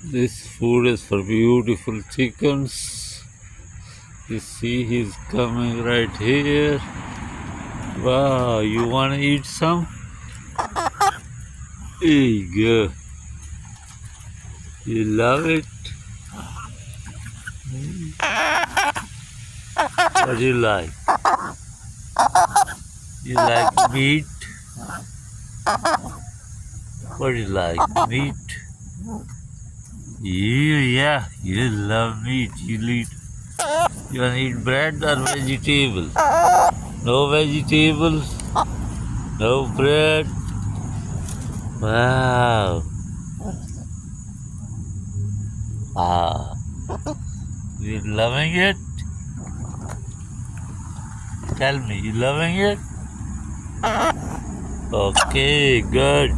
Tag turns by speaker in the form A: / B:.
A: This food is for beautiful chickens. You see, he's coming right here. Wow, you want to eat some? There you go. You love it? What do you like? You like meat? What do you like? Meat? Yeah, you love meat. You want to eat bread or vegetables? No vegetables? No bread? Wow. Ah, you loving it? Tell me, you loving it? Okay, good.